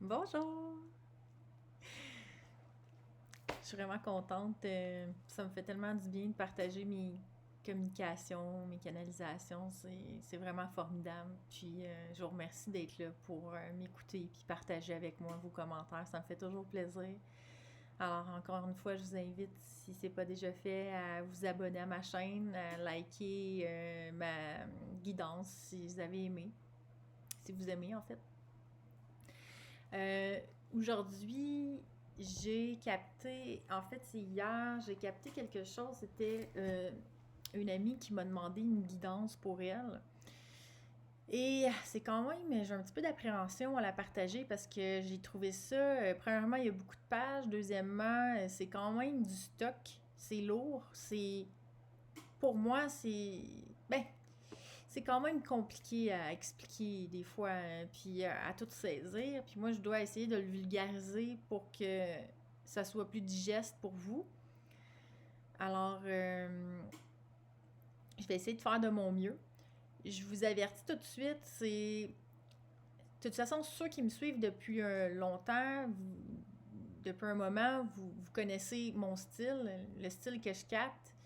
Bonjour! Je suis vraiment contente. Ça me fait tellement du bien de partager mes communications, mes canalisations. C'est vraiment formidable. Puis je vous remercie d'être là pour m'écouter et partager avec moi vos commentaires. Ça me fait toujours plaisir. Alors encore une fois, je vous invite, si ce n'est pas déjà fait, à vous abonner à ma chaîne, à liker ma guidance si vous avez aimé. Si vous aimez en fait. Euh, Aujourd'hui, j'ai capté, en fait, c'est hier, j'ai capté quelque chose. C'était une amie qui m'a demandé une guidance pour elle. Et c'est quand même, j'ai un petit peu d'appréhension à la partager parce que j'ai trouvé ça, premièrement, il y a beaucoup de pages. Deuxièmement, c'est quand même du stock. C'est lourd. Pour moi, ben, c'est quand même compliqué à expliquer des fois, puis à tout saisir. Puis moi, je dois essayer de le vulgariser pour que ça soit plus digeste pour vous. Alors, je vais essayer de faire de mon mieux. Je vous avertis tout de suite, c'est... De toute façon, ceux qui me suivent depuis longtemps, depuis un moment, vous connaissez mon style, le style que je capte.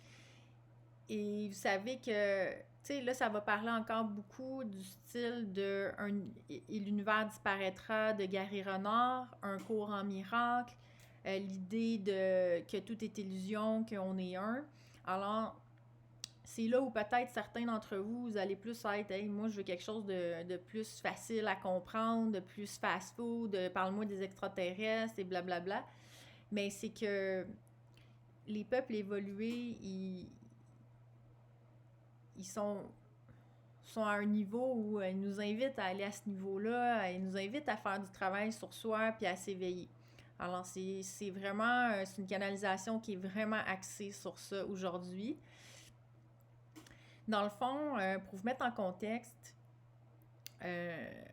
Et vous savez que, tu sais, là, ça va parler encore beaucoup du style de Et l'univers disparaîtra de Gary Renard, un cours en miracle, l'idée de que tout est illusion, qu'on est un. Alors, c'est là où peut-être certains d'entre vous, vous allez plus être, hey, moi, je veux quelque chose de plus facile à comprendre, de plus fast-food, parle-moi des extraterrestres et blablabla. Mais c'est que les peuples évolués, ils sont à un niveau où ils nous invitent à aller à ce niveau-là, ils nous invitent à faire du travail sur soi puis à s'éveiller. Alors, c'est vraiment c'est une canalisation qui est vraiment axée sur ça aujourd'hui. Dans le fond, pour vous mettre en contexte, euh,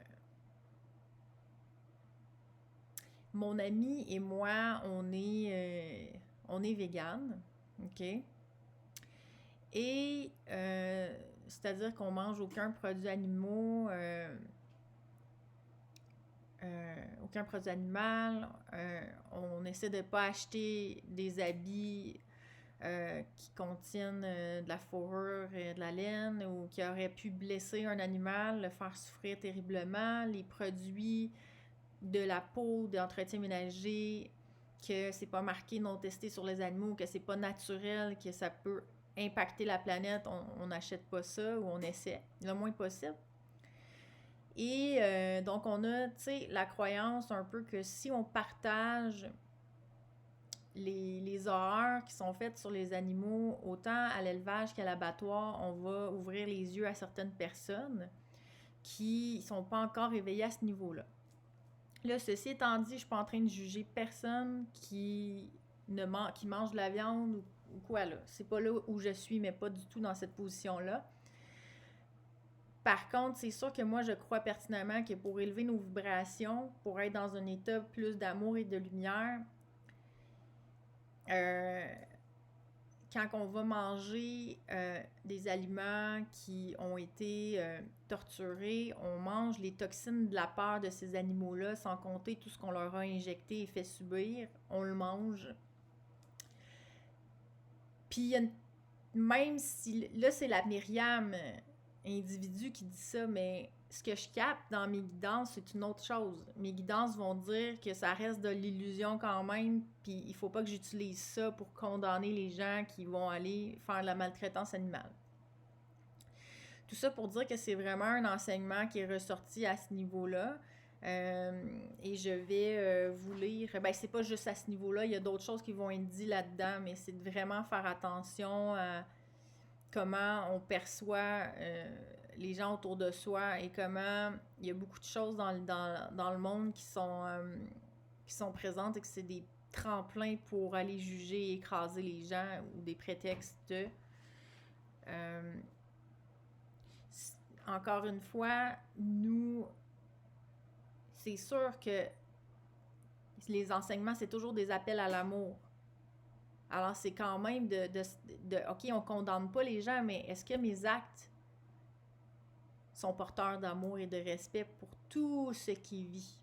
mon ami et moi, on est vegan, ok? Et c'est-à-dire qu'on mange aucun produit animaux, aucun produit animal. On essaie de ne pas acheter des habits qui contiennent de la fourrure et de la laine ou qui auraient pu blesser un animal, le faire souffrir terriblement. Les produits de la peau, d'entretien ménager, que c'est pas marqué non testé sur les animaux, que c'est pas naturel, que ça peut impacter la planète, on n'achète pas ça ou on essaie le moins possible. Et donc, on a, tu sais, la croyance un peu que si on partage les horreurs qui sont faites sur les animaux, autant à l'élevage qu'à l'abattoir, on va ouvrir les yeux à certaines personnes qui ne sont pas encore éveillées à ce niveau-là. Là, ceci étant dit, je ne suis pas en train de juger personne qui mange de la viande ou quoi là. C'est pas là où je suis, mais pas du tout dans cette position-là. Par contre, c'est sûr que moi, je crois pertinemment que pour élever nos vibrations, pour être dans un état plus d'amour et de lumière, euh, quand on va manger des aliments qui ont été torturés, on mange les toxines de la peur de ces animaux-là, sans compter tout ce qu'on leur a injecté et fait subir, on le mange. Puis même si, là c'est la Myriam individu qui dit ça, mais ce que je capte dans mes guidances, c'est une autre chose. Mes guidances vont dire que ça reste de l'illusion quand même, puis il faut pas que j'utilise ça pour condamner les gens qui vont aller faire de la maltraitance animale. Tout ça pour dire que c'est vraiment un enseignement qui est ressorti à ce niveau-là. Et je vais vous lire. Ben, c'est pas juste à ce niveau-là, il y a d'autres choses qui vont être dites là-dedans, mais c'est de vraiment faire attention à comment on perçoit les gens autour de soi et comment il y a beaucoup de choses dans le monde qui sont présentes et que c'est des tremplins pour aller juger et écraser les gens ou des prétextes de. Euh, Encore une fois, nous, c'est sûr que les enseignements, c'est toujours des appels à l'amour. Alors, c'est quand même OK, on condamne pas les gens, mais est-ce que mes actes sont porteurs d'amour et de respect pour tout ce qui vit?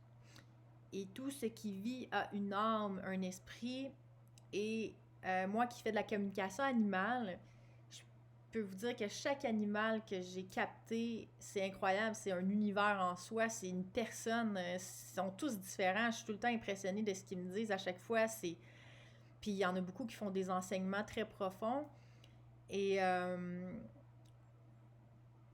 Et tout ce qui vit a une âme, un esprit. Et moi qui fais de la communication animale, je peux vous dire que chaque animal que j'ai capté, c'est incroyable, c'est un univers en soi, c'est une personne, ils sont tous différents. Je suis tout le temps impressionnée de ce qu'ils me disent à chaque fois. Puis il y en a beaucoup qui font des enseignements très profonds. Et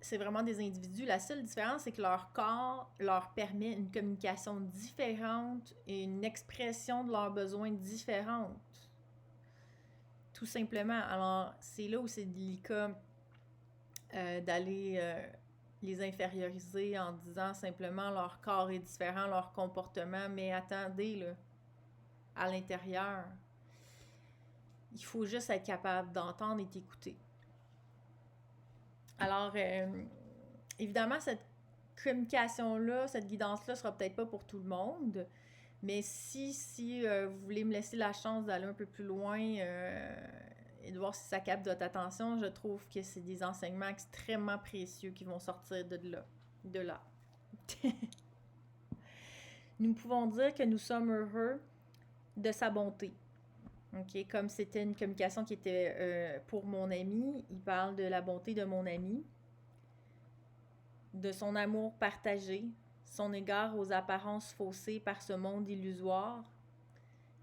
c'est vraiment des individus. La seule différence, c'est que leur corps leur permet une communication différente et une expression de leurs besoins différente. Tout simplement. Alors, c'est là où c'est délicat d'aller les inférioriser en disant simplement leur corps est différent, leur comportement, mais attendez, là, à l'intérieur, il faut juste être capable d'entendre et d'écouter. Alors, évidemment, cette communication-là, cette guidance-là sera peut-être pas pour tout le monde, mais si vous voulez me laisser la chance d'aller un peu plus loin et de voir si ça capte votre attention, je trouve que c'est des enseignements extrêmement précieux qui vont sortir de là. Nous pouvons dire que nous sommes heureux de sa bonté. Okay? Comme c'était une communication qui était pour mon ami, il parle de la bonté de mon ami, de son amour partagé, son égard aux apparences faussées par ce monde illusoire.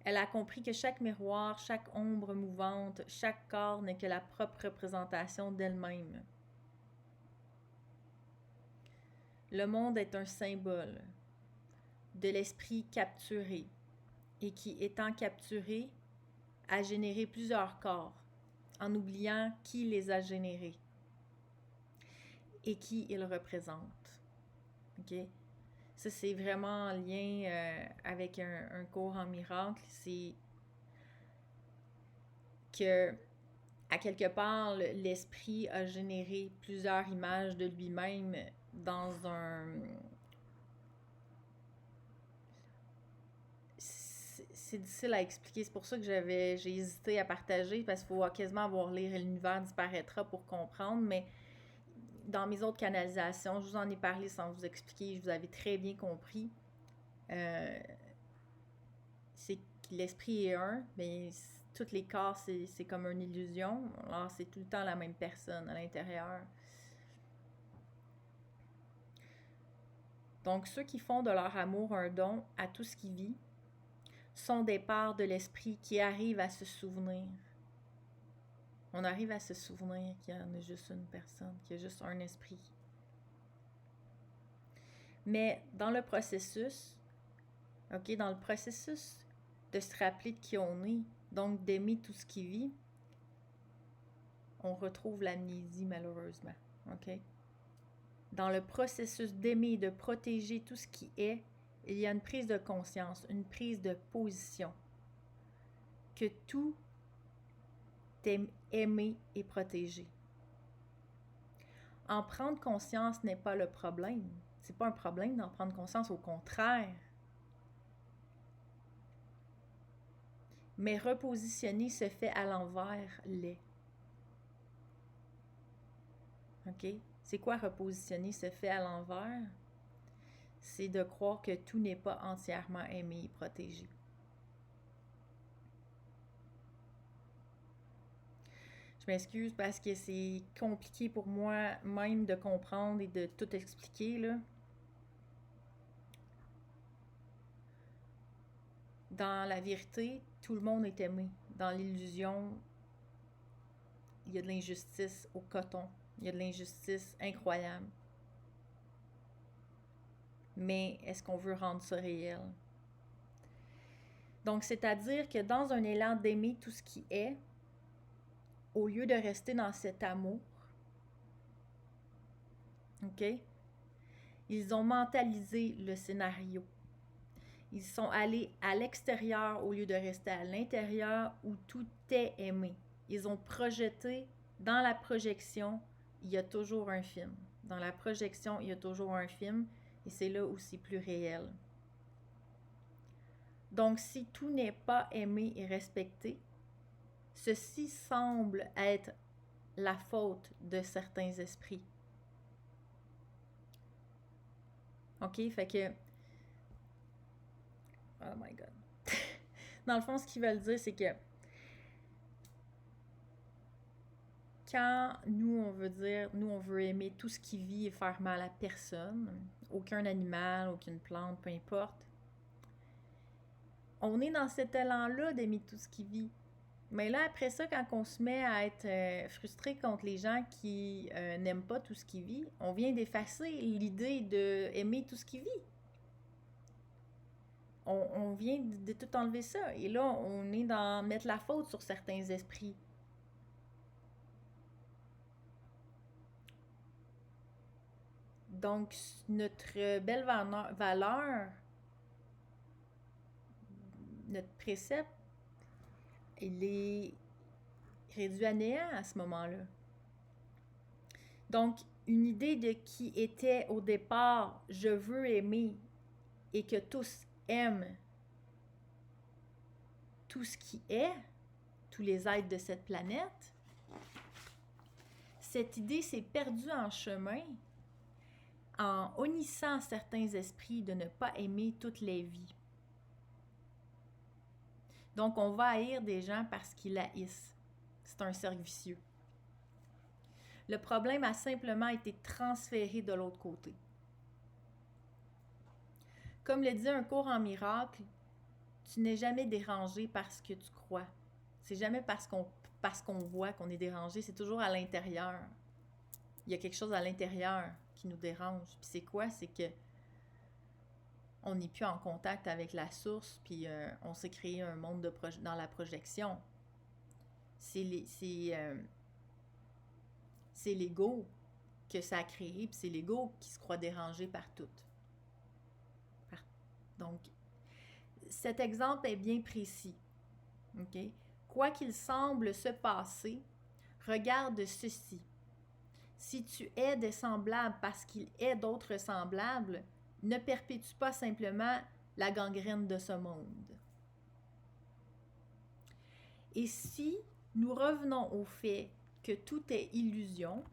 Elle a compris que chaque miroir, chaque ombre mouvante, chaque corps n'est que la propre représentation d'elle-même. Le monde est un symbole de l'esprit capturé et qui, étant capturé, a généré plusieurs corps en oubliant qui les a générés et qui ils représentent. Okay? Ça, c'est vraiment en lien avec un cours en miracle. C'est que, à quelque part, l'esprit a généré plusieurs images de lui-même dans un... C'est difficile à expliquer. C'est pour ça que j'ai hésité à partager, parce qu'il faut quasiment avoir lire l'univers disparaîtra pour comprendre, mais dans mes autres canalisations, je vous en ai parlé sans vous expliquer, vous avez très bien compris. C'est que l'esprit est un, mais tous les corps, c'est comme une illusion. Alors, c'est tout le temps la même personne à l'intérieur. Donc, ceux qui font de leur amour un don à tout ce qui vit sont des parts de l'esprit qui arrivent à se souvenir. On arrive à se souvenir qu'il y en a juste une personne, qu'il y a juste un esprit. Mais dans le processus, dans le processus de se rappeler de qui on est, donc d'aimer tout ce qui vit, on retrouve l'amnésie malheureusement. Dans le processus d'aimer et de protéger tout ce qui est, il y a une prise de conscience, une prise de position. Que tout est aimé et protégé. En prendre conscience n'est pas le problème. C'est pas un problème d'en prendre conscience, au contraire. Mais repositionner se fait à l'envers les. C'est quoi repositionner se fait à l'envers? C'est de croire que tout n'est pas entièrement aimé et protégé. Je m'excuse parce que c'est compliqué pour moi même de comprendre et de tout expliquer, là. Dans la vérité, tout le monde est aimé. Dans l'illusion, il y a de l'injustice au coton. Il y a de l'injustice incroyable. Mais est-ce qu'on veut rendre ça réel? Donc, c'est-à-dire que dans un élan d'aimer tout ce qui est, au lieu de rester dans cet amour, ils ont mentalisé le scénario. Ils sont allés à l'extérieur au lieu de rester à l'intérieur où tout est aimé. Ils ont projeté, dans la projection, il y a toujours un film. Dans la projection, il y a toujours un film et c'est là où c'est plus réel. Donc, si tout n'est pas aimé et respecté, ceci semble être la faute de certains esprits. Fait que Oh my God. Dans le fond, ce qu'ils veulent dire, c'est que quand nous, on veut aimer tout ce qui vit et faire mal à personne, aucun animal, aucune plante, peu importe, on est dans cet élan-là d'aimer tout ce qui vit. Mais là, après ça, quand on se met à être frustré contre les gens qui n'aiment pas tout ce qui vit, on vient d'effacer l'idée d'aimer tout ce qui vit. On vient de tout enlever ça. Et là, on est dans mettre la faute sur certains esprits. Donc, notre belle valeur, notre précepte, il est réduit à néant à ce moment-là. Donc, une idée de qui était au départ, je veux aimer, et que tous aiment tout ce qui est, tous les êtres de cette planète, cette idée s'est perdue en chemin en honnissant certains esprits de ne pas aimer toutes les vies. Donc, on va haïr des gens parce qu'ils haïssent. C'est un cercle vicieux. Le problème a simplement été transféré de l'autre côté. Comme le dit un cours en miracle, tu n'es jamais dérangé parce que tu crois. C'est jamais parce qu'on voit qu'on est dérangé, c'est toujours à l'intérieur. Il y a quelque chose à l'intérieur qui nous dérange. Puis c'est quoi? C'est que on n'est plus en contact avec la source, puis on s'est créé un monde dans la projection. C'est l'ego que ça a créé, puis c'est l'ego qui se croit dérangé par tout. Donc, cet exemple est bien précis. Okay? Quoi qu'il semble se passer, regarde ceci. Si tu es des semblables parce qu'il est d'autres semblables, ne perpétue pas simplement la gangrène de ce monde. Et si nous revenons au fait que tout est illusion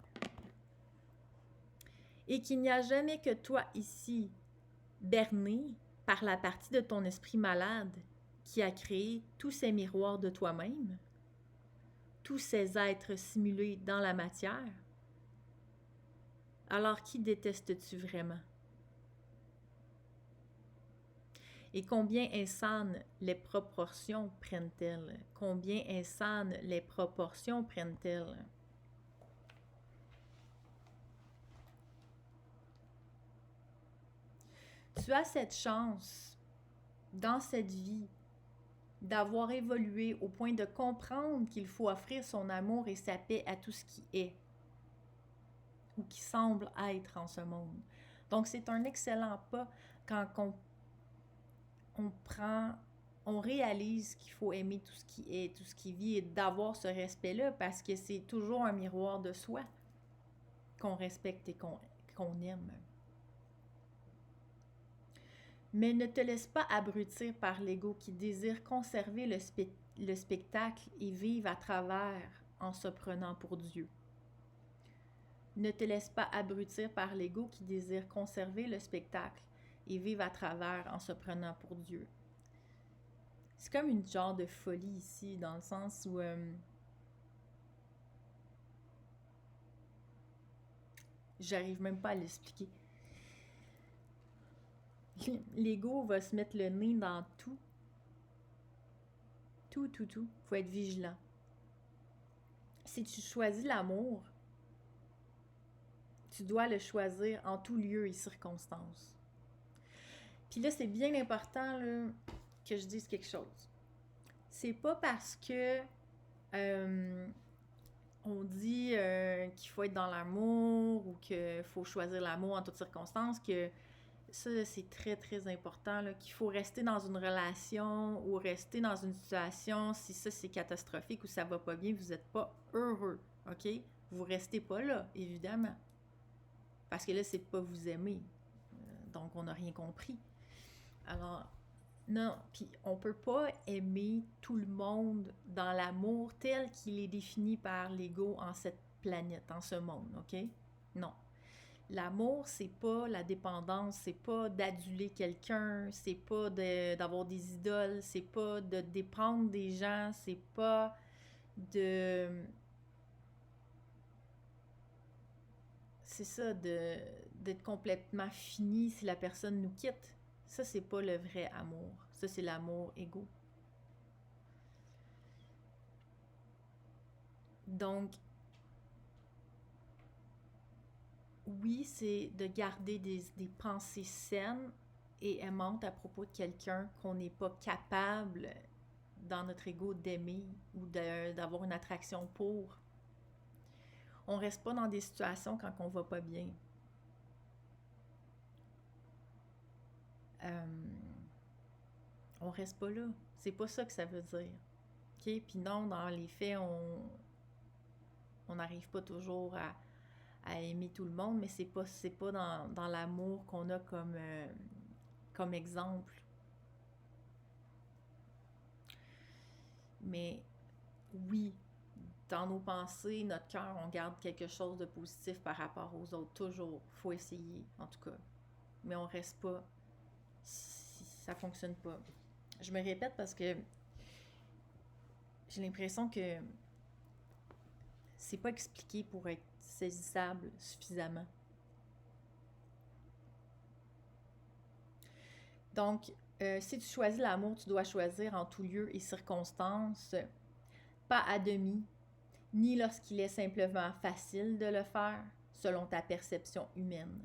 et qu'il n'y a jamais que toi ici, berné par la partie de ton esprit malade qui a créé tous ces miroirs de toi-même, tous ces êtres simulés dans la matière, alors qui détestes-tu vraiment? Et combien insanes les proportions prennent-elles? Combien insanes les proportions prennent-elles? Tu as cette chance, dans cette vie, d'avoir évolué au point de comprendre qu'il faut offrir son amour et sa paix à tout ce qui est, ou qui semble être en ce monde. Donc, c'est un excellent pas quand on réalise qu'il faut aimer tout ce qui est, tout ce qui vit et d'avoir ce respect-là parce que c'est toujours un miroir de soi qu'on respecte et qu'on aime. Mais ne te laisse pas abrutir par l'ego qui désire conserver le spectacle et vivre à travers en se prenant pour Dieu. Ne te laisse pas abrutir par l'ego qui désire conserver le spectacle et vivre à travers en se prenant pour Dieu. C'est comme une genre de folie ici, dans le sens où j'arrive même pas à l'expliquer. L'ego va se mettre le nez dans tout. Tout. Faut être vigilant. Si tu choisis l'amour, tu dois le choisir en tout lieu et circonstance. Puis là, c'est bien important là, que je dise quelque chose. C'est pas parce que on dit qu'il faut être dans l'amour ou qu'il faut choisir l'amour en toutes circonstances que ça, c'est très, très important, là, qu'il faut rester dans une relation ou rester dans une situation, si ça, c'est catastrophique ou ça va pas bien, vous n'êtes pas heureux, OK? Vous restez pas là, évidemment. Parce que là, c'est pas vous aimer. Donc, on n'a rien compris. Alors, non, puis on peut pas aimer tout le monde dans l'amour tel qu'il est défini par l'ego en cette planète, en ce monde, OK? Non. l'amour, c'est pas la dépendance, c'est pas d'aduler quelqu'un, c'est pas d'avoir des idoles, c'est pas de dépendre des gens, c'est pas de... C'est ça, d'être complètement fini si la personne nous quitte. Ça, c'est pas le vrai amour. Ça, c'est l'amour égo. Donc, oui, c'est de garder des pensées saines et aimantes à propos de quelqu'un qu'on n'est pas capable, dans notre ego, d'aimer ou d'avoir une attraction pour. On reste pas dans des situations quand on va pas bien. On reste pas là. C'est pas ça que ça veut dire. OK? Puis non, dans les faits, on n'arrive pas toujours à aimer tout le monde, mais c'est pas dans l'amour qu'on a comme exemple. Mais oui, dans nos pensées, notre cœur, on garde quelque chose de positif par rapport aux autres, toujours. Faut essayer, en tout cas. Mais on reste pas. Ça fonctionne pas. Je me répète parce que j'ai l'impression que c'est pas expliqué pour être saisissable suffisamment. Donc, si tu choisis l'amour, tu dois choisir en tout lieu et circonstance, pas à demi, ni lorsqu'il est simplement facile de le faire, selon ta perception humaine.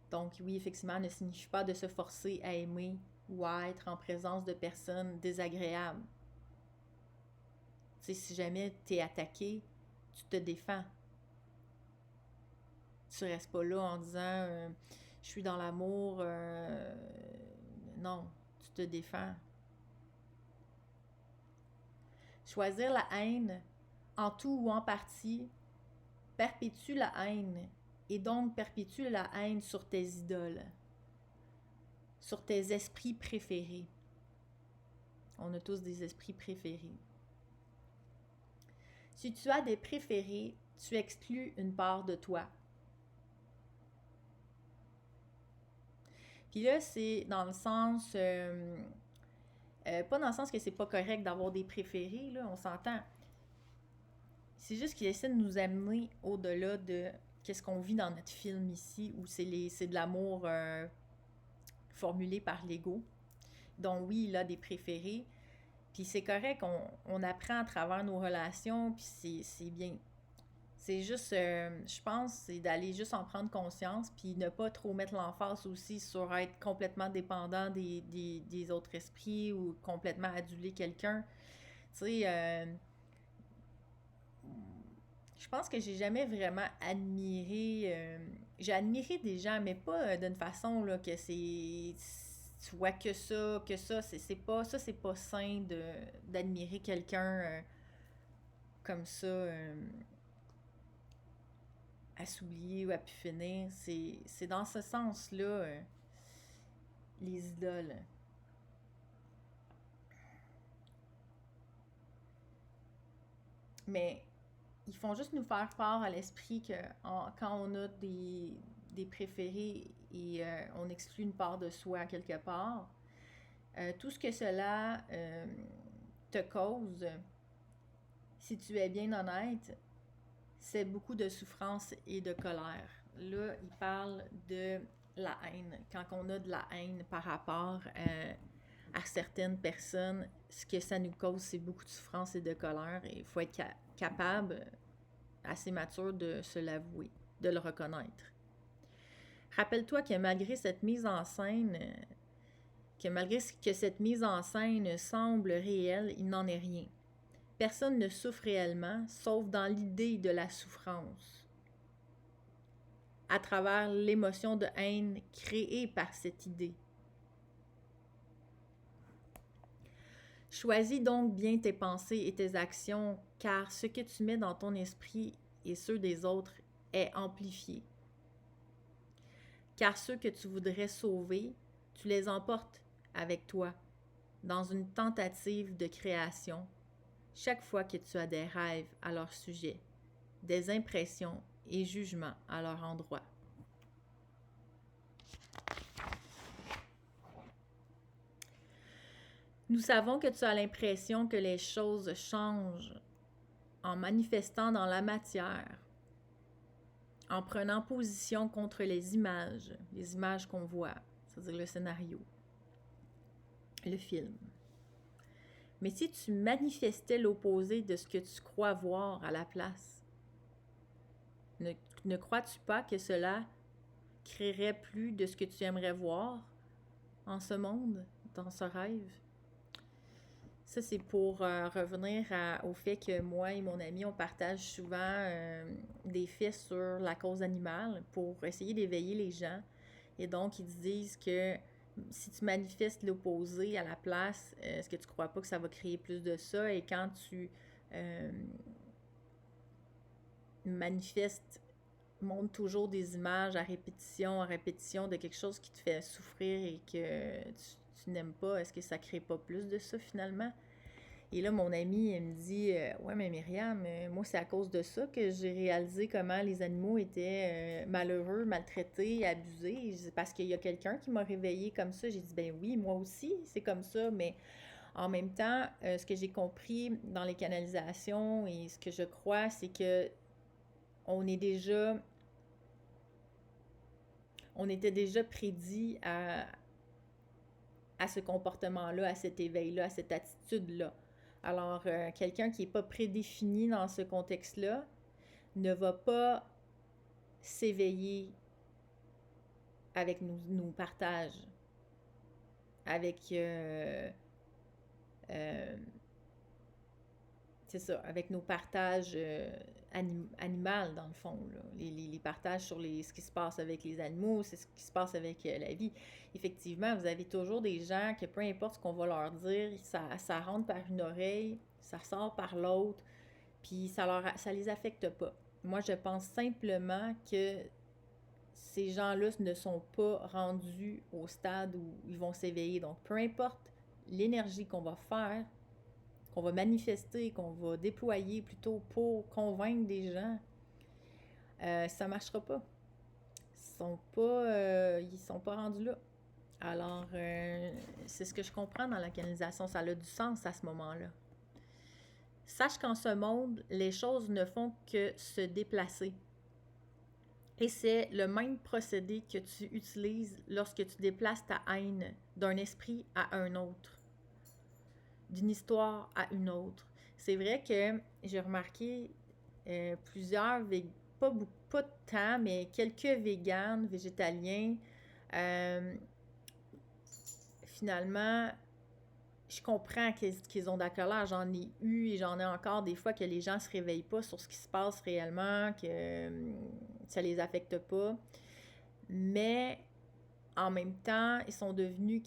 Donc oui, effectivement, ne signifie pas de se forcer à aimer ou à être en présence de personnes désagréables. Tu sais, si jamais tu es attaqué, tu te défends. Tu restes pas là en disant je suis dans l'amour. Non, tu te défends. Choisir la haine, en tout ou en partie, perpétue la haine et donc perpétue la haine sur tes idoles, sur tes esprits préférés. On a tous des esprits préférés. Si tu as des préférés, tu exclus une part de toi. Puis là, c'est dans le sens... pas dans le sens que c'est pas correct d'avoir des préférés, là, on s'entend. C'est juste qu'il essaie de nous amener au-delà de qu'est-ce qu'on vit dans notre film ici, où c'est de l'amour formulé par l'ego. Donc oui, il a des préférés. Puis c'est correct, on apprend à travers nos relations, puis c'est bien. C'est juste, je pense, c'est d'aller juste en prendre conscience, puis ne pas trop mettre l'emphase aussi sur être complètement dépendant des autres esprits ou complètement aduler quelqu'un. Tu sais, je pense que j'ai jamais vraiment admiré... j'ai admiré des gens, mais pas d'une façon là, que c'est... Tu vois que ça, c'est pas... Ça, c'est pas sain d'admirer quelqu'un comme ça... à s'oublier ou à pu finir. C'est dans ce sens-là, les idoles. Mais ils font juste nous faire part à l'esprit que quand on a des préférés et on exclut une part de soi quelque part, tout ce que cela te cause, si tu es bien honnête, c'est beaucoup de souffrance et de colère. Là, il parle de la haine. Quand on a de la haine par rapport à certaines personnes, ce que ça nous cause, c'est beaucoup de souffrance et de colère. Et il faut être capable, assez mature, de se l'avouer, de le reconnaître. Rappelle-toi que malgré cette mise en scène, que malgré que cette mise en scène semble réelle, il n'en est rien. Personne ne souffre réellement, sauf dans l'idée de la souffrance, à travers l'émotion de haine créée par cette idée. Choisis donc bien tes pensées et tes actions, car ce que tu mets dans ton esprit et ceux des autres est amplifié. Car ceux que tu voudrais sauver, tu les emportes avec toi dans une tentative de création, chaque fois que tu as des rêves à leur sujet, des impressions et jugement à leur endroit. Nous savons que tu as l'impression que les choses changent en manifestant dans la matière, en prenant position contre les images qu'on voit, c'est-à-dire le scénario, le film. Mais si tu manifestais l'opposé de ce que tu crois voir à la place, ne crois-tu pas que cela créerait plus de ce que tu aimerais voir en ce monde, dans ce rêve? Ça, c'est pour revenir au fait que moi et mon ami, on partage souvent des faits sur la cause animale pour essayer d'éveiller les gens. Et donc, ils disent que si tu manifestes l'opposé à la place, est-ce que tu crois pas que ça va créer plus de ça? Et quand tu manifestes, montres toujours des images à répétition de quelque chose qui te fait souffrir et que tu n'aimes pas, est-ce que ça crée pas plus de ça finalement? Et là, mon amie, elle me dit ouais, mais Myriam, moi, c'est à cause de ça que j'ai réalisé comment les animaux étaient malheureux, maltraités, abusés. Parce qu'il y a quelqu'un qui m'a réveillée comme ça. J'ai dit ben oui, moi aussi, c'est comme ça. Mais en même temps, ce que j'ai compris dans les canalisations et ce que je crois, c'est que on était déjà prédit à ce comportement-là, à cet éveil-là, à cette attitude-là. Alors, quelqu'un qui n'est pas prédéfini dans ce contexte-là ne va pas s'éveiller avec nos partages, avec, c'est ça, avec nos partages animaux, dans le fond, là. Les partages sur ce qui se passe avec les animaux, c'est ce qui se passe avec la vie. Effectivement, vous avez toujours des gens que peu importe ce qu'on va leur dire, ça rentre par une oreille, ça sort par l'autre, puis ça les affecte pas. Moi, je pense simplement que ces gens-là ne sont pas rendus au stade où ils vont s'éveiller. Donc, peu importe l'énergie qu'on va faire, qu'on va manifester, qu'on va déployer plutôt pour convaincre des gens, ça ne marchera pas. Ils sont pas rendus là. Alors, c'est ce que je comprends dans la canalisation. Ça a du sens à ce moment-là. Sache qu'en ce monde, les choses ne font que se déplacer. Et c'est le même procédé que tu utilises lorsque tu déplaces ta haine d'un esprit à un autre, d'une histoire à une autre. C'est vrai que j'ai remarqué plusieurs, pas de temps, mais quelques véganes, végétaliens, finalement, je comprends qu'ils ont de la colère. J'en ai eu et j'en ai encore des fois que les gens ne se réveillent pas sur ce qui se passe réellement, que ça les affecte pas. Mais en même temps, ils sont devenus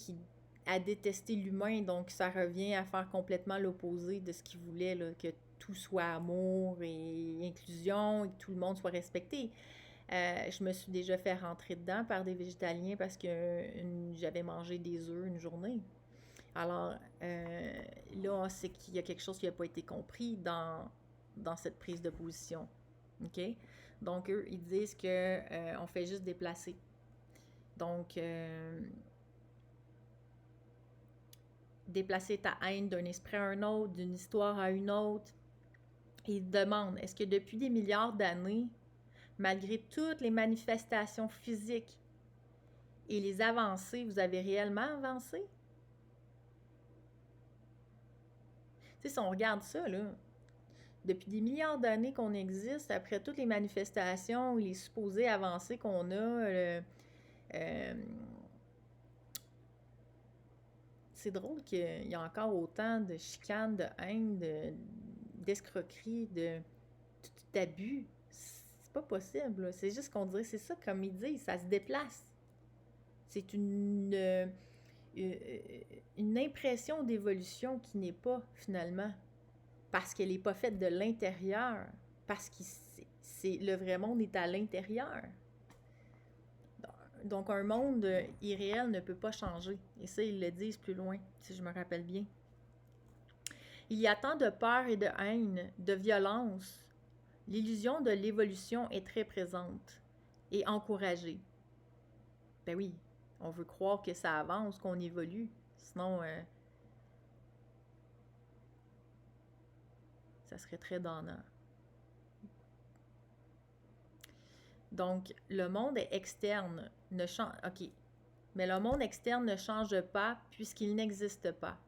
à détester l'humain, donc ça revient à faire complètement l'opposé de ce qu'ils voulaient, là, que tout soit amour et inclusion et que tout le monde soit respecté. Je me suis déjà fait rentrer dedans par des végétaliens parce que j'avais mangé des œufs une journée. Alors, là, c'est qu'il y a quelque chose qui n'a pas été compris dans cette prise de position. OK? Donc, eux, ils disent qu'on fait juste déplacer. Donc, déplacer ta haine d'un esprit à un autre, d'une histoire à une autre. Ils demandent, est-ce que depuis des milliards d'années, malgré toutes les manifestations physiques et les avancées, vous avez réellement avancé? Tu sais, si on regarde ça, là, depuis des milliards d'années qu'on existe, après toutes les manifestations, les supposées avancées qu'on a, c'est drôle qu'il y a encore autant de chicanes, de haine, d'escroqueries, d'abus. C'est pas possible, là. C'est juste qu'on dirait, c'est ça, comme ils disent, ça se déplace. C'est une impression d'évolution qui n'est pas, finalement, parce qu'elle n'est pas faite de l'intérieur, parce que le vrai monde est à l'intérieur. Donc, un monde irréel ne peut pas changer. Et ça, ils le disent plus loin, si je me rappelle bien. Il y a tant de peur et de haine, de violence, L'illusion de l'évolution est très présente et encouragée. Ben oui, on veut croire que ça avance, qu'on évolue. Sinon, ça serait très donnant. Donc, le monde externe ne change... OK. Mais le monde externe ne change pas puisqu'il n'existe pas.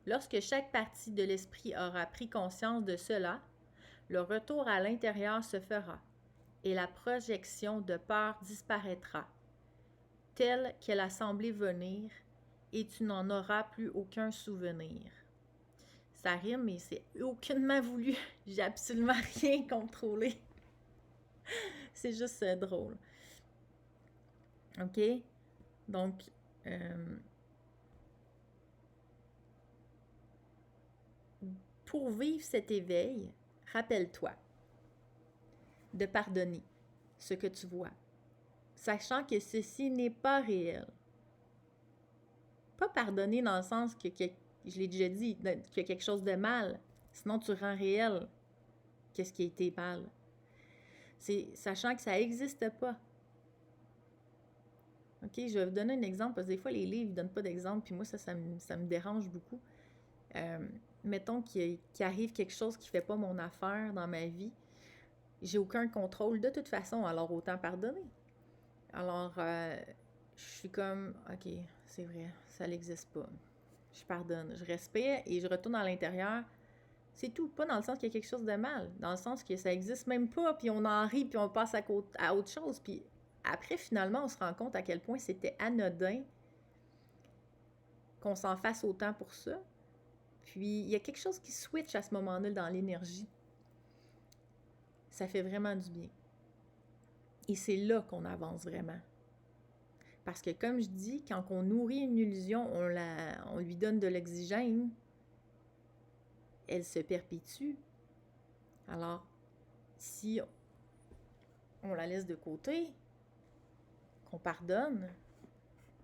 Lorsque chaque partie de l'esprit aura pris conscience de cela, le retour à l'intérieur se fera et la projection de peur disparaîtra, telle qu'elle a semblé venir, et tu n'en auras plus aucun souvenir. Ça rime, mais c'est aucunement voulu. J'ai absolument rien contrôlé. C'est juste drôle. OK? Donc, pour vivre cet éveil, rappelle-toi de pardonner ce que tu vois, sachant que ceci n'est pas réel. Pas pardonner dans le sens que je l'ai déjà dit, qu'il y a quelque chose de mal, sinon tu rends réel qu'est-ce qui a été mal. C'est sachant que ça n'existe pas. OK, je vais vous donner un exemple, parce que des fois, les livres ne donnent pas d'exemple, puis moi, ça me dérange beaucoup. Mettons qu'il arrive quelque chose qui ne fait pas mon affaire dans ma vie, j'ai aucun contrôle de toute façon, alors autant pardonner. Alors, je suis comme, OK, c'est vrai, ça n'existe pas. Je pardonne, je respire et je retourne à l'intérieur. C'est tout, pas dans le sens qu'il y a quelque chose de mal, dans le sens que ça n'existe même pas, puis on en rit, puis on passe à autre chose, puis après, finalement, on se rend compte à quel point c'était anodin qu'on s'en fasse autant pour ça. Puis, il y a quelque chose qui switch à ce moment-là dans l'énergie. Ça fait vraiment du bien. Et c'est là qu'on avance vraiment. Parce que, comme je dis, quand on nourrit une illusion, on lui donne de l'oxygène, elle se perpétue. Alors, si on la laisse de côté, qu'on pardonne,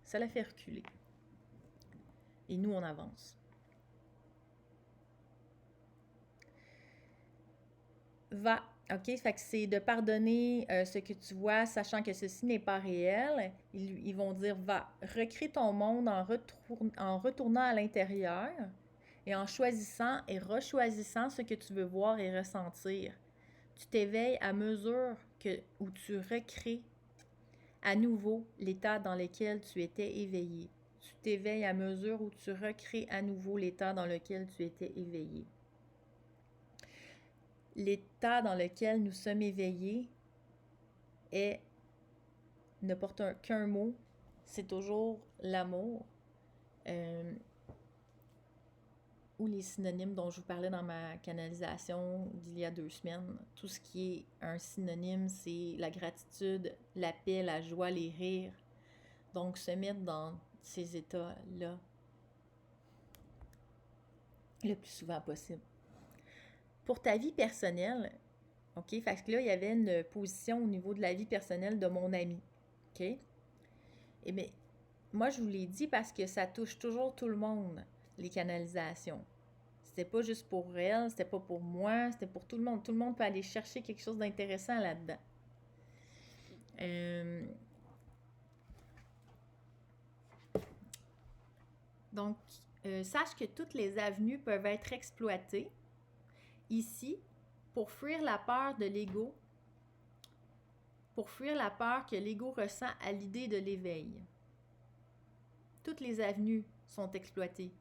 ça la fait reculer. Et nous, on avance. Va. OK? Fait que c'est de pardonner ce que tu vois, sachant que ceci n'est pas réel. Ils vont dire, va, recrée ton monde en retournant à l'intérieur et en choisissant et rechoisissant ce que tu veux voir et ressentir. Tu t'éveilles à mesure où tu recrées à nouveau l'état dans lequel tu étais éveillé. Tu t'éveilles à mesure où tu recrées à nouveau l'état dans lequel tu étais éveillé. L'état dans lequel nous sommes éveillés ne porte qu'un mot, c'est toujours l'amour. Ou les synonymes dont je vous parlais dans ma canalisation d'il y a 2 semaines. Tout ce qui est un synonyme, c'est la gratitude, la paix, la joie, les rires. Donc, se mettre dans ces états-là le plus souvent possible. Pour ta vie personnelle, OK, fait que là, il y avait une position au niveau de la vie personnelle de mon ami. OK? Eh bien, moi, je vous l'ai dit parce que ça touche toujours tout le monde, les canalisations. C'était pas juste pour elle, c'était pas pour moi, c'était pour tout le monde. Tout le monde peut aller chercher quelque chose d'intéressant là-dedans. Donc, sache que toutes les avenues peuvent être exploitées ici pour fuir la peur de l'ego, pour fuir la peur que l'ego ressent à l'idée de l'éveil. Toutes les avenues sont exploitées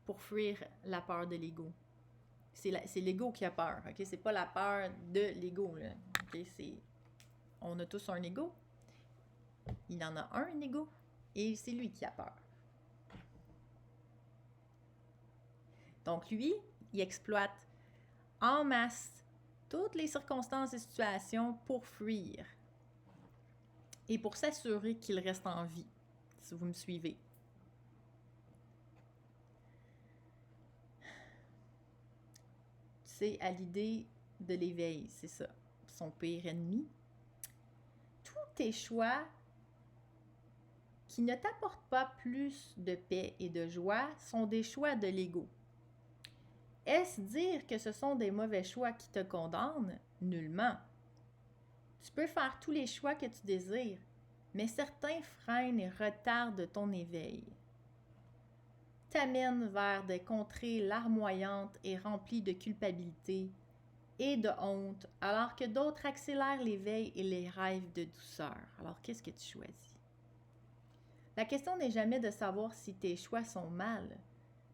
pour fuir la peur de l'ego. C'est l'ego qui a peur, ok? C'est pas la peur de l'ego, là. Okay? On a tous un ego. Il en a un ego. Et c'est lui qui a peur. Donc lui, il exploite en masse toutes les circonstances et situations pour fuir. Et pour s'assurer qu'il reste en vie, si vous me suivez. C'est à l'idée de l'éveil, c'est ça, son pire ennemi. Tous tes choix qui ne t'apportent pas plus de paix et de joie sont des choix de l'ego. Est-ce dire que ce sont des mauvais choix qui te condamnent? Nullement. Tu peux faire tous les choix que tu désires, mais certains freinent et retardent ton éveil. T'amènent vers des contrées larmoyantes et remplies de culpabilité et de honte, alors que d'autres accélèrent l'éveil et les rêves de douceur. Alors, qu'est-ce que tu choisis? La question n'est jamais de savoir si tes choix sont mal,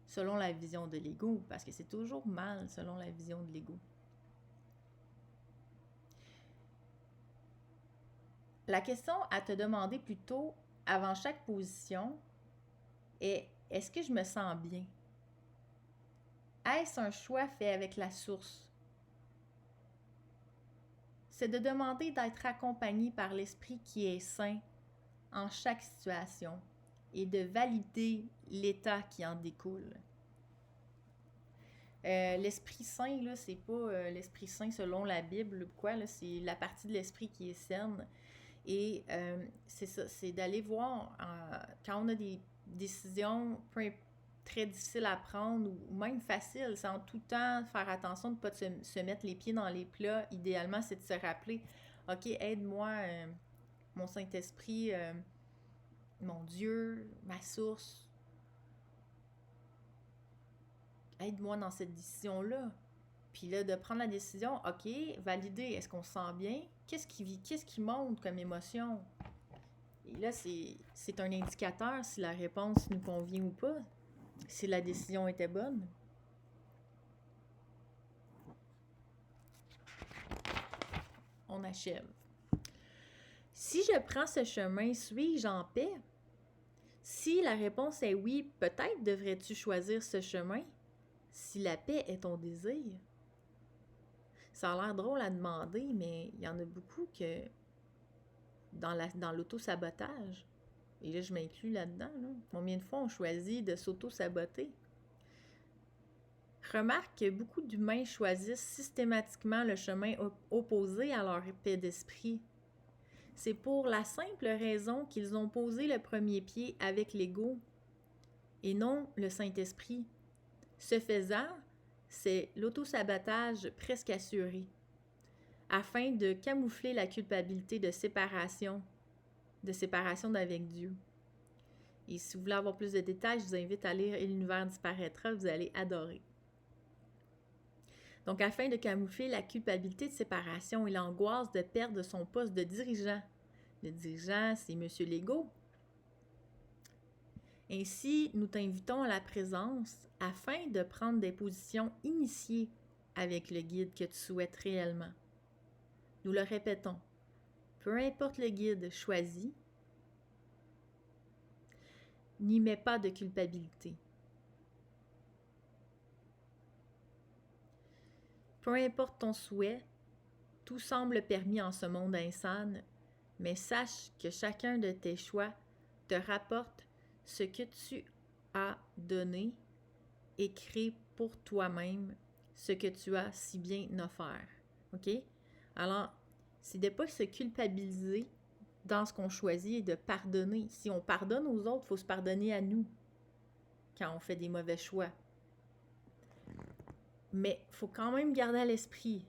selon la vision de l'ego, parce que c'est toujours mal selon la vision de l'ego. La question à te demander plutôt avant chaque position est: est-ce que je me sens bien? Est-ce un choix fait avec la source? C'est de demander d'être accompagné par l'esprit qui est sain en chaque situation et de valider l'état qui en découle. L'esprit sain, là, c'est pas l'esprit sain selon la Bible ou quoi, là, c'est la partie de l'esprit qui est saine. Et c'est ça, c'est d'aller voir quand on a des décisions très difficiles à prendre ou même faciles, c'est en tout temps faire attention de ne pas se mettre les pieds dans les plats. Idéalement, c'est de se rappeler, OK, aide-moi, mon Saint-Esprit, mon Dieu, ma source, aide-moi dans cette décision-là. Puis là, de prendre la décision, OK, valider, est-ce qu'on se sent bien? Qu'est-ce qui monte comme émotion? Et là, c'est un indicateur si la réponse nous convient ou pas, si la décision était bonne. On achève. Si je prends ce chemin, suis-je en paix? Si la réponse est oui, peut-être devrais-tu choisir ce chemin si la paix est ton désir. Ça a l'air drôle à demander, mais il y en a beaucoup que dans l'auto-sabotage, et là je m'inclus là-dedans, là. Combien de fois on choisit de s'auto-saboter? Remarque que beaucoup d'humains choisissent systématiquement le chemin opposé à leur paix d'esprit. C'est pour la simple raison qu'ils ont posé le premier pied avec l'ego et non le Saint-Esprit. Ce faisant, c'est l'auto-sabotage presque assuré, afin de camoufler la culpabilité de séparation d'avec Dieu. Et si vous voulez avoir plus de détails, je vous invite à lire « Et l'univers disparaîtra », vous allez adorer. Donc, afin de camoufler la culpabilité de séparation et l'angoisse de perdre son poste de dirigeant. Le dirigeant, c'est Monsieur l'Ego. Ainsi, nous t'invitons à la présence afin de prendre des positions initiées avec le guide que tu souhaites réellement. Nous le répétons, peu importe le guide choisi, n'y mets pas de culpabilité. Peu importe ton souhait, tout semble permis en ce monde insane, mais sache que chacun de tes choix te rapporte ce que tu as donné et crée pour toi-même ce que tu as si bien offert. OK? Alors, c'est de ne pas se culpabiliser dans ce qu'on choisit et de pardonner. Si on pardonne aux autres, il faut se pardonner à nous quand on fait des mauvais choix. Mais il faut quand même garder à l'esprit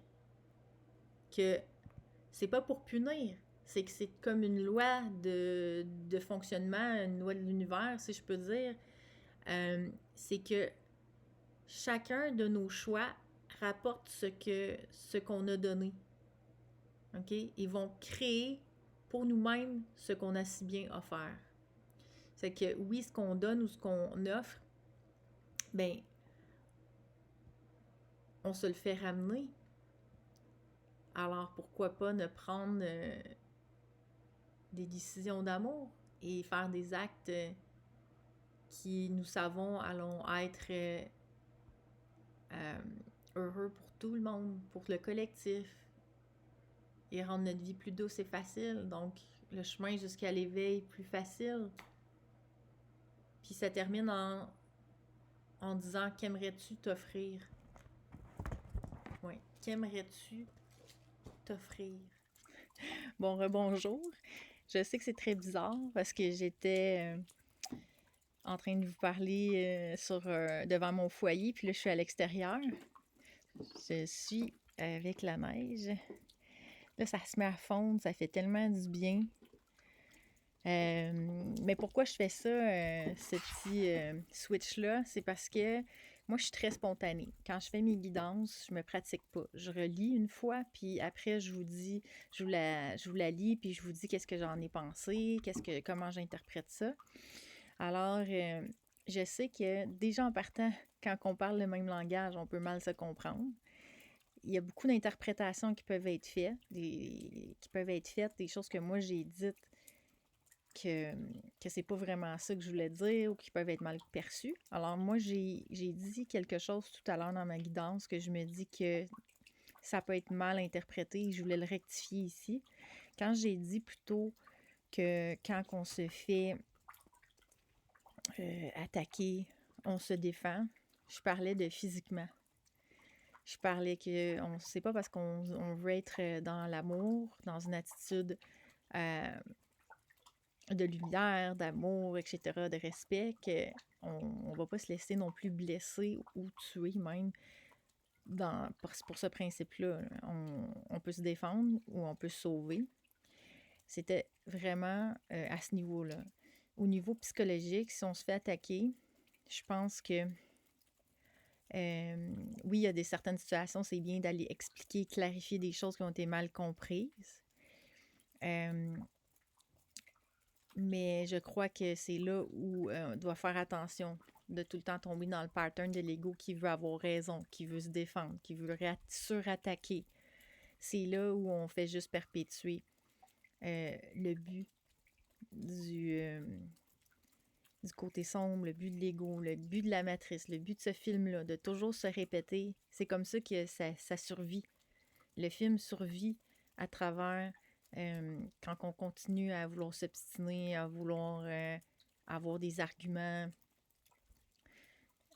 que c'est pas pour punir, c'est que c'est comme une loi de fonctionnement, une loi de l'univers, si je peux dire. C'est que chacun de nos choix rapporte ce qu'on a donné. OK? Ils vont créer pour nous-mêmes ce qu'on a si bien offert. C'est que oui, ce qu'on donne ou ce qu'on offre, ben, on se le fait ramener. Alors, pourquoi pas ne prendre des décisions d'amour et faire des actes qui, nous savons, allons être heureux pour tout le monde, pour le collectif, et rendre notre vie plus douce et facile. Donc, le chemin jusqu'à l'éveil plus facile. Puis ça termine en disant « Qu'aimerais-tu t'offrir? » Oui, qu'aimerais-tu t'offrir? Bon, rebonjour. Je sais que c'est très bizarre parce que j'étais en train de vous parler devant mon foyer, puis là, je suis à l'extérieur. Je suis avec la neige. Là, ça se met à fondre, ça fait tellement du bien. Mais pourquoi je fais ça, ce petit switch-là? C'est parce que moi, je suis très spontanée. Quand je fais mes guidances, je me pratique pas. Je relis une fois, puis après, je vous la lis, puis je vous dis qu'est-ce que j'en ai pensé, comment j'interprète ça. Alors, je sais que déjà en partant, quand on parle le même langage, on peut mal se comprendre. Il y a beaucoup d'interprétations qui peuvent être faites, des choses que moi j'ai dites que c'est pas vraiment ça que je voulais dire ou qui peuvent être mal perçues. Alors moi, j'ai dit quelque chose tout à l'heure dans ma guidance que je me dis que ça peut être mal interprété et je voulais le rectifier ici. Quand j'ai dit plutôt que quand on se fait attaquer, on se défend, je parlais de physiquement. Je parlais que c'est pas parce qu'on veut être dans l'amour, dans une attitude de lumière, d'amour, etc., de respect, qu'on ne va pas se laisser non plus blesser ou tuer même pour ce principe-là. On peut se défendre ou on peut se sauver. C'était vraiment à ce niveau-là. Au niveau psychologique, si on se fait attaquer, je pense que oui, il y a certaines situations, c'est bien d'aller expliquer, clarifier des choses qui ont été mal comprises. Mais je crois que c'est là où on doit faire attention de tout le temps tomber dans le pattern de l'ego qui veut avoir raison, qui veut se défendre, qui veut surattaquer. C'est là où on fait juste perpétuer le but du côté sombre, le but de l'ego, le but de la matrice, le but de ce film-là, de toujours se répéter. C'est comme ça que ça survit. Le film survit à travers quand on continue à vouloir s'obstiner, à vouloir avoir des arguments.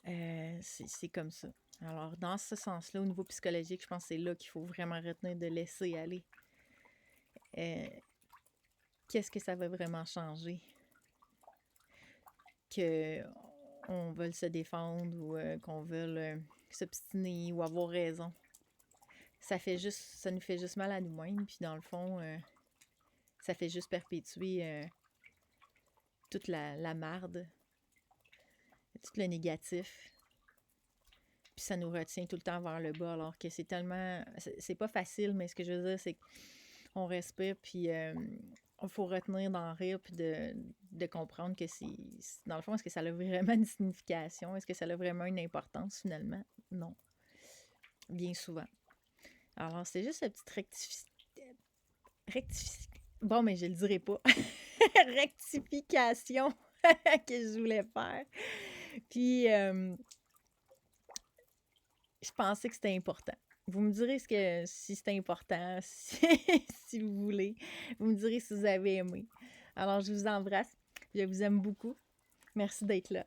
C'est comme ça. Alors, dans ce sens-là, au niveau psychologique, je pense que c'est là qu'il faut vraiment retenir de laisser aller. Qu'est-ce que ça va vraiment changer? Qu'on veuille se défendre ou qu'on veuille s'obstiner ou avoir raison. Ça nous fait juste mal à nous-mêmes, puis dans le fond, ça fait juste perpétuer toute la marde, tout le négatif. Puis ça nous retient tout le temps vers le bas, alors que c'est tellement... C'est pas facile, mais ce que je veux dire, c'est qu'on respire, puis il faut retenir d'en rire, puis de comprendre que c'est... Dans le fond, est-ce que ça a vraiment une signification? Est-ce que ça a vraiment une importance, finalement? Non. Bien souvent. Alors, c'est juste une petite Bon, mais je le dirai pas. Rectification que je voulais faire. Puis, je pensais que c'était important. Vous me direz si c'est important, si vous voulez. Vous me direz si vous avez aimé. Alors, je vous embrasse. Je vous aime beaucoup. Merci d'être là.